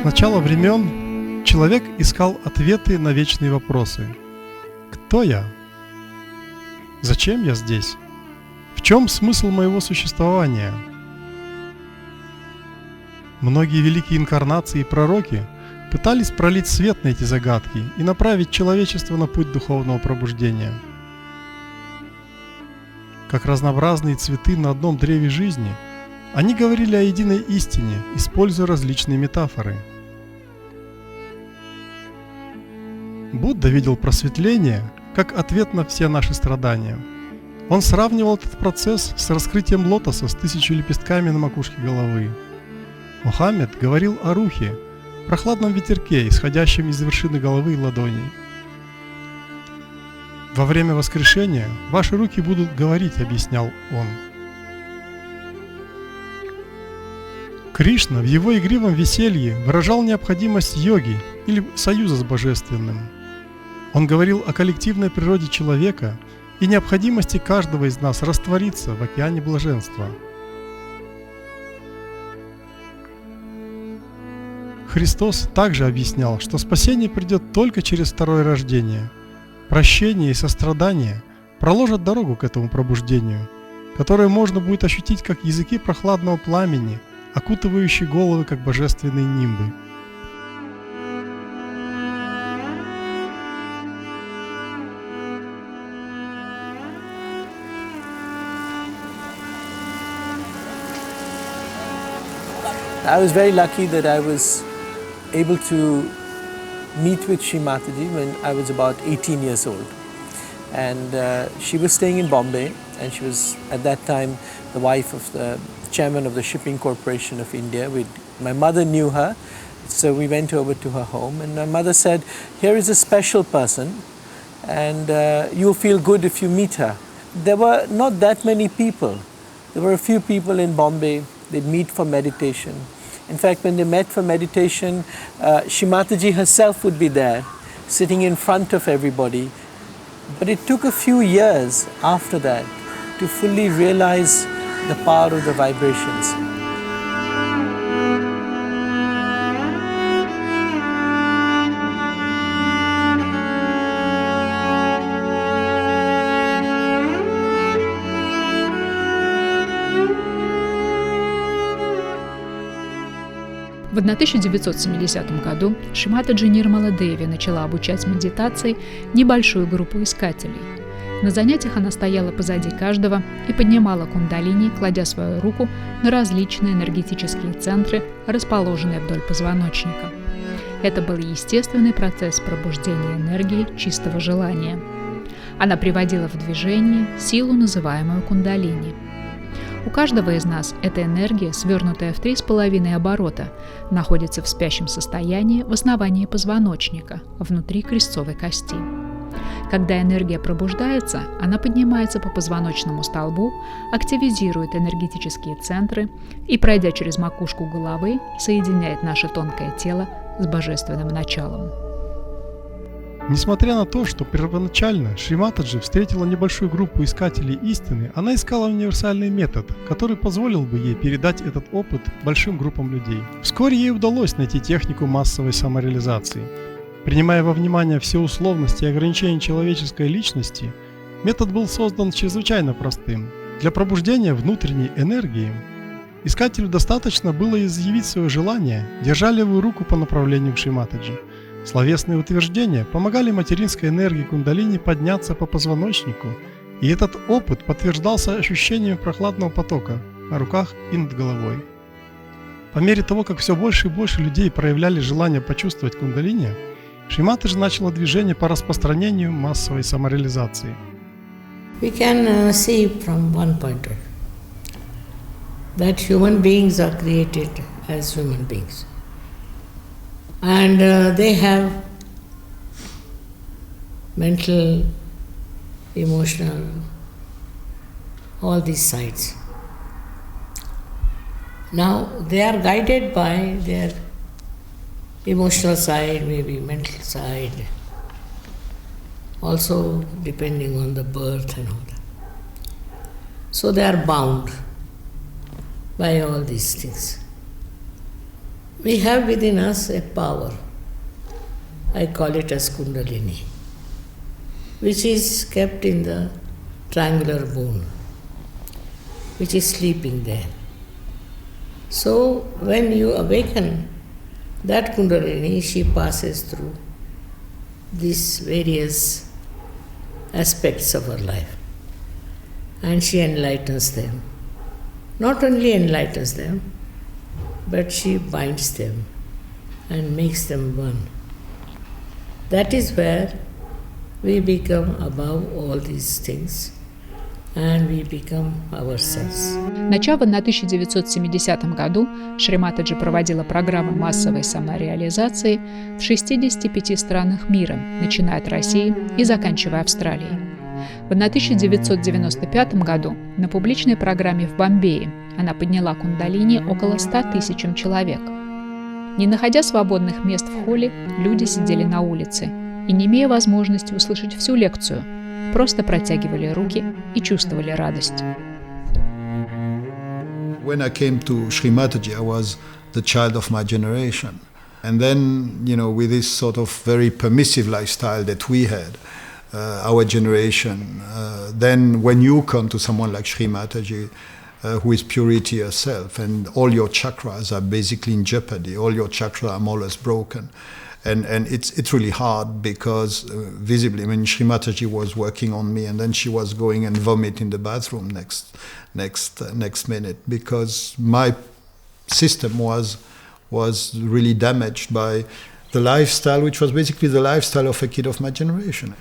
начала времен человек искал ответы на вечные вопросы. Кто я? Зачем я здесь? В чем смысл моего существования? Многие великие инкарнации и пророки пытались пролить свет на эти загадки и направить человечество на путь духовного пробуждения. Как разнообразные цветы на одном древе жизни, они говорили о единой истине, используя различные метафоры. Будда видел просветление как ответ на все наши страдания. Он сравнивал этот процесс с раскрытием лотоса с 1000 лепестками на макушке головы. Мухаммед говорил о рухе, прохладном ветерке, исходящем из вершины головы и ладоней. Во время воскрешения ваши руки будут говорить, объяснял он. Кришна в его игривом веселье выражал необходимость йоги или союза с Божественным. Он говорил о коллективной природе человека и необходимости каждого из нас раствориться в океане блаженства. Христос также объяснял, что спасение придет только через второе рождение. Прощение и сострадание проложат дорогу к этому пробуждению, которое можно будет ощутить как языки прохладного пламени, окутывающие головы как божественные нимбы. I was very lucky that I was able to meet with Shri Mathaji when I was about 18 years old. And she was staying in Bombay, and she was at that time the wife of the chairman of the Shipping Corporation of India. My mother knew her, so we went over to her home, and my mother said, "Here is a special person, and you'll feel good if you meet her." There were not that many people. There were a few people in Bombay. They'd meet for meditation. In fact, when they met for meditation, Shri Mataji herself would be there, sitting in front of everybody. But it took a few years after that to fully realize the power of the vibrations. В 1970 году Шри Матаджи Нирмала Деви начала обучать медитации небольшую группу искателей. На занятиях она стояла позади каждого и поднимала кундалини, кладя свою руку на различные энергетические центры, расположенные вдоль позвоночника. Это был естественный процесс пробуждения энергии чистого желания. Она приводила в движение силу, называемую кундалини. У каждого из нас эта энергия, свернутая в 3,5 оборота, находится в спящем состоянии в основании позвоночника, внутри крестцовой кости. Когда энергия пробуждается, она поднимается по позвоночному столбу, активизирует энергетические центры и, пройдя через макушку головы, соединяет наше тонкое тело с божественным началом. Несмотря на то, что первоначально Шри Матаджи встретила небольшую группу искателей истины, она искала универсальный метод, который позволил бы ей передать этот опыт большим группам людей. Вскоре ей удалось найти технику массовой самореализации. Принимая во внимание все условности и ограничения человеческой личности, метод был создан чрезвычайно простым. Для пробуждения внутренней энергии искателю достаточно было изъявить свое желание, держа левую руку по направлению к Шри Матаджи. Словесные утверждения помогали материнской энергии кундалини подняться по позвоночнику, и этот опыт подтверждался ощущением прохладного потока на руках и над головой. По мере того, как все больше и больше людей проявляли желание почувствовать кундалини, Шри Матаджи начала движение по распространению массовой самореализации. We can see from one point of view that human beings are created as human beings. And they have mental, emotional, all these sides. Now they are guided by their emotional side, maybe mental side, also depending on the birth and all that. So they are bound by all these things. We have within us a power. I call it as Kundalini, which is kept in the triangular bone, which is sleeping there. So when you awaken that Kundalini, she passes through these various aspects of her life and she enlightens them. Not only enlightens them, but she binds them and makes them one. That is where we become above all these things and we become ourselves. Начав в 1970 году, Шри Матаджи проводила программы массовой самореализации в 65 странах мира, начиная от России и заканчивая Австралией. В 1995 году на публичной программе в Бомбее она подняла кундалини около 100 тысячам человек. Не находя свободных мест в холле, люди сидели на улице и, не имея возможности услышать всю лекцию, просто протягивали руки и чувствовали радость. When I came to Sri Matаджи, I was the child of my generation. And then, with this sort of very permissive lifestyle that we had, our generation, then when you come to someone like Sri Matаджи, who is purity herself, and all your chakras are basically in jeopardy, all your chakras are more or less broken. And it's really hard because visibly, Sri Matаджи was working on me, and then she was going and vomit in the bathroom next minute because my system was really damaged by the lifestyle, which was basically the lifestyle of a kid of my generation.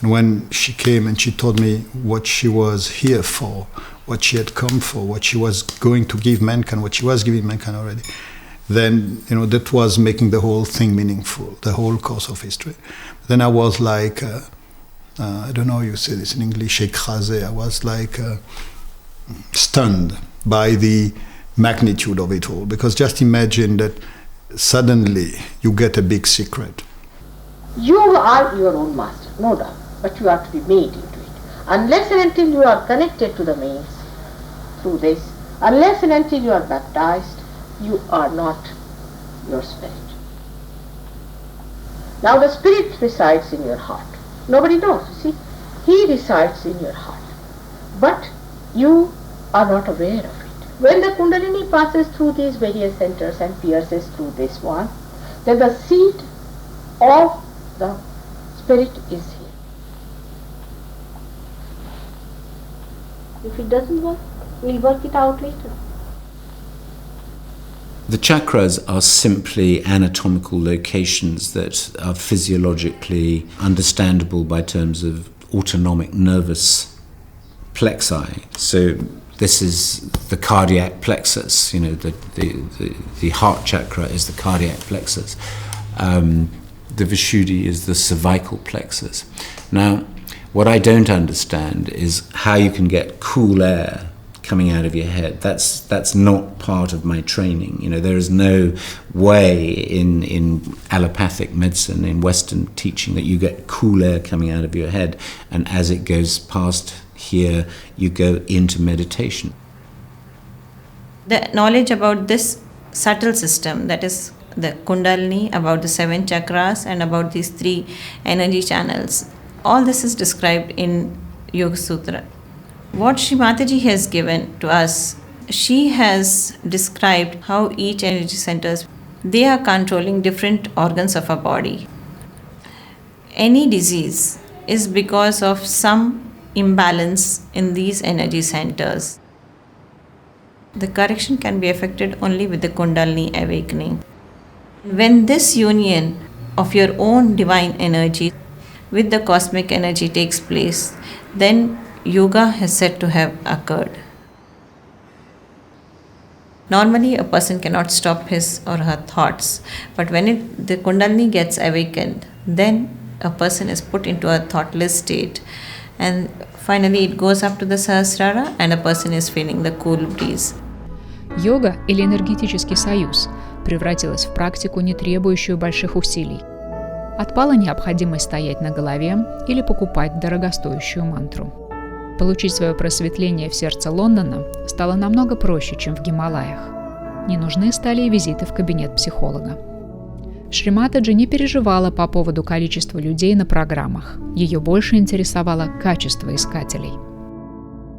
And when she came and she told me what she was here for, what she had come for, what she was going to give mankind, what she was giving mankind already, then that was making the whole thing meaningful, the whole course of history. Then I was like, I don't know how you say this in English, écrasé. I was like stunned by the magnitude of it all. Because just imagine that suddenly you get a big secret. You are your own master, no doubt, but you have to be made into it. Unless and until you are connected to the means through this, unless and until you are baptized, you are not your spirit. Now the spirit resides in your heart. Nobody knows, you see. He resides in your heart. But you are not aware of it. When the Kundalini passes through these various centers and pierces through this one, then the seat of the spirit is here. If it doesn't work, we'll work it out later. The chakras are simply anatomical locations that are physiologically understandable by terms of autonomic nervous plexi. So this is the cardiac plexus, the heart chakra is the cardiac plexus. The Vishuddhi is the cervical plexus. Now, what I don't understand is how you can get cool air coming out of your head. That's not part of my training. There is no way in allopathic medicine, in Western teaching, that you get cool air coming out of your head, and as it goes past here, you go into meditation. The knowledge about this subtle system, that is the Kundalini, about the 7 chakras, and about these 3 energy channels, all this is described in Yoga Sutra. What Sri Mataji has given to us, she has described how each energy centers, they are controlling different organs of our body. Any disease is because of some imbalance in these energy centers. The correction can be effected only with the Kundalini awakening. When this union of your own divine energy with the cosmic energy takes place, then yoga is said to have occurred. Normally, a person cannot stop his or her thoughts, but when the Kundalini gets awakened, then a person is put into a thoughtless state, and finally it goes up to the Sahasrara and a person is feeling the cool breeze. Йога или энергетический союз превратилась в практику, не требующую больших усилий. Отпала необходимость стоять на голове или покупать дорогостоящую мантру. Получить свое просветление в сердце Лондона стало намного проще, чем в Гималаях. Не нужны стали и визиты в кабинет психолога. Шри Матаджи не переживала по поводу количества людей на программах. Ее больше интересовало качество искателей.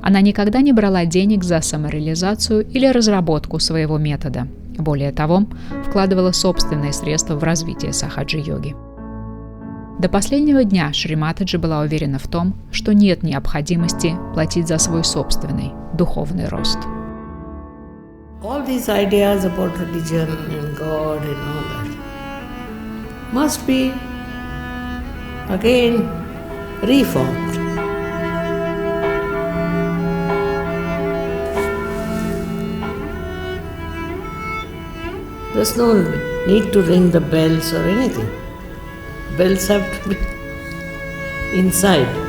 Она никогда не брала денег за самореализацию или разработку своего метода. Более того, вкладывала собственные средства в развитие Сахаджа Йоги. До последнего дня Шри Матаджи была уверена в том, что нет необходимости платить за свой собственный духовный рост. All these ideas about religion and God and all that must be again reformed. There's no need to ring the bells or anything. Bells have to be inside.